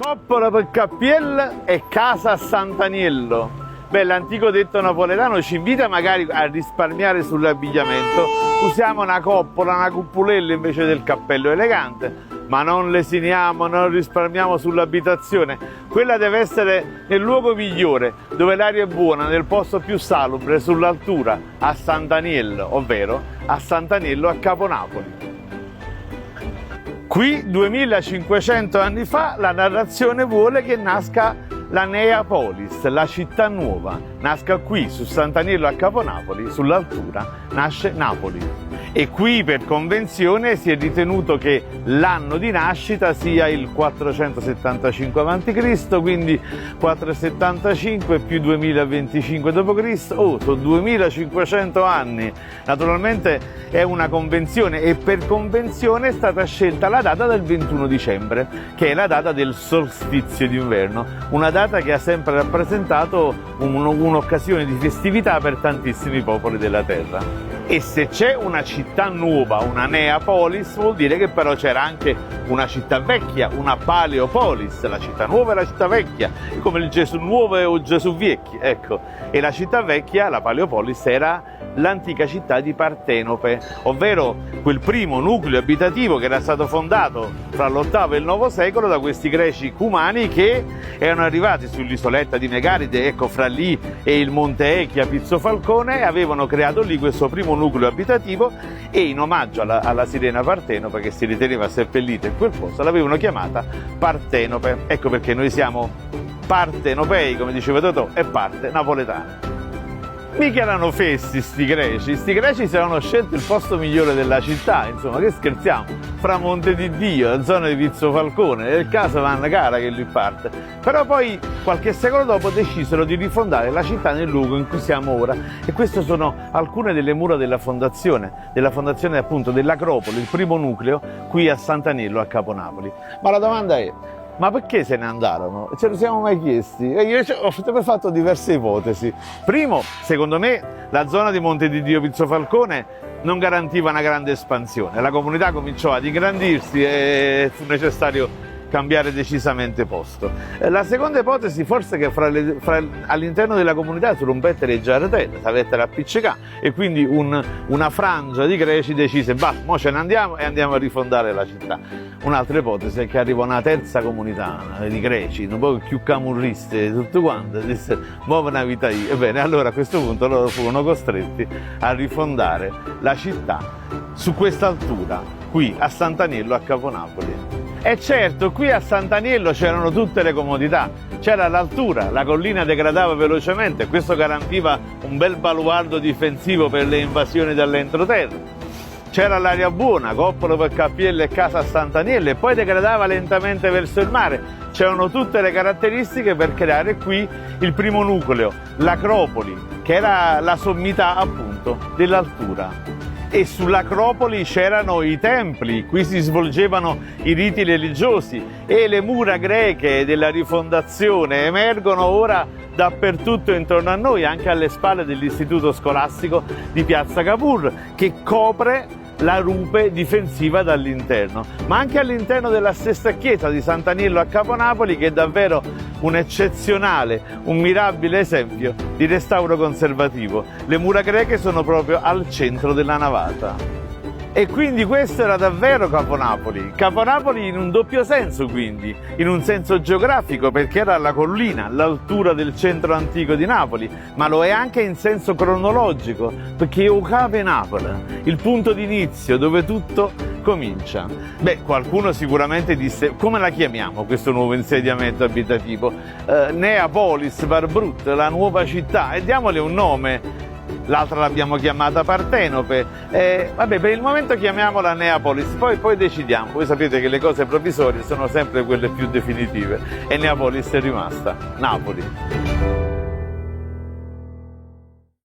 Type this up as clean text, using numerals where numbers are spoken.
Coppola per Cappiel e casa a Sant'Aniello. Beh, l'antico detto napoletano ci invita magari a risparmiare sull'abbigliamento. Usiamo una coppola, una cuppulella invece del cappello elegante, ma non lesiniamo, non risparmiamo sull'abitazione. Quella deve essere nel luogo migliore, dove l'aria è buona, nel posto più salubre, sull'altura, a Sant'Aniello, ovvero a Sant'Aniello a Caponapoli. Qui 2500 anni fa la narrazione vuole che nasca la Neapolis, la città nuova. Nasca qui su Sant'Aniello a Caponapoli, sull'altura, nasce Napoli. E qui per convenzione si è ritenuto che l'anno di nascita sia il 475 a.C., quindi 475 più 2025 d.C. Oh, sono 2500 anni. Naturalmente è una convenzione e per convenzione è stata scelta la data del 21 dicembre, che è la data del solstizio d'inverno, una data che ha sempre rappresentato un'occasione di festività per tantissimi popoli della terra. E se c'è una città nuova, una Neapolis, vuol dire che però c'era anche una città vecchia, una Paleopolis, la città nuova e la città vecchia, come il Gesù nuovo o il Gesù vecchio, ecco. E la città vecchia, la Paleopolis, era l'antica città di Partenope, ovvero quel primo nucleo abitativo che era stato fondato fra l'VIII e il IX secolo da questi greci cumani che erano arrivati sull'isoletta di Megaride, ecco, fra lì e il Monte Echia, Pizzo Falcone, e avevano creato lì questo primo nucleo abitativo e in omaggio alla sirena Partenope, che si riteneva seppellita in quel posto, l'avevano chiamata Partenope. Ecco perché noi siamo partenopei, come diceva Totò, e parte napoletani. Mica erano fessi sti greci si erano scelti il posto migliore della città, insomma, che scherziamo, fra Monte di Dio, la zona di Pizzo Falcone, nel caso Vanna Cara che lui parte. Però poi qualche secolo dopo decisero di rifondare la città nel luogo in cui siamo ora, e queste sono alcune delle mura della fondazione appunto dell'Acropoli, il primo nucleo qui a Sant'Aniello a Caponapoli. Ma la domanda è: ma perché se ne andarono? Ce lo siamo mai chiesti? E io ho sempre fatto diverse ipotesi. Primo, secondo me, la zona di Monte di Dio Pizzo Falcone non garantiva una grande espansione. La comunità cominciò ad ingrandirsi e fu necessario cambiare decisamente posto. La seconda ipotesi forse che all'interno della comunità si rompette le giarretelle, s'avettero appiccicare, e quindi una frangia di greci decise: basta, mo ce ne andiamo e andiamo a rifondare la città. Un'altra ipotesi è che arrivò una terza comunità di greci, un po' più camurriste, tutto quanto, disse: muove una vita io. Ebbene, allora a questo punto loro furono costretti a rifondare la città su questa altura, qui a Sant'Aniello a Caponapoli. E certo, qui a Sant'Aniello c'erano tutte le comodità, c'era l'altura, la collina degradava velocemente, questo garantiva un bel baluardo difensivo per le invasioni dall'entroterra. C'era l'aria buona, Coppola per Cappiello e casa a Sant'Aniello, e poi degradava lentamente verso il mare. C'erano tutte le caratteristiche per creare qui il primo nucleo, l'Acropoli, che era la sommità appunto dell'altura. E sull'Acropoli c'erano i templi, qui si svolgevano i riti religiosi, e le mura greche della rifondazione emergono ora dappertutto intorno a noi, anche alle spalle dell'istituto scolastico di Piazza Cavour, che copre la rupe difensiva dall'interno, ma anche all'interno della stessa chiesa di Sant'Aniello a Caponapoli, che è davvero un eccezionale, un mirabile esempio di restauro conservativo. Le mura greche sono proprio al centro della navata. E quindi questo era davvero Caponapoli. Caponapoli in un doppio senso, quindi, in un senso geografico, perché era alla collina, all'altura del centro antico di Napoli, ma lo è anche in senso cronologico, perché è Cape Napoli, il punto d'inizio dove tutto comincia. Beh, qualcuno sicuramente disse: come la chiamiamo questo nuovo insediamento abitativo? Neapolis Barbrut, la nuova città, e diamole un nome. L'altra l'abbiamo chiamata Partenope. Vabbè, per il momento chiamiamola Neapolis, poi decidiamo. Voi sapete che le cose provvisorie sono sempre quelle più definitive, e Neapolis è rimasta Napoli.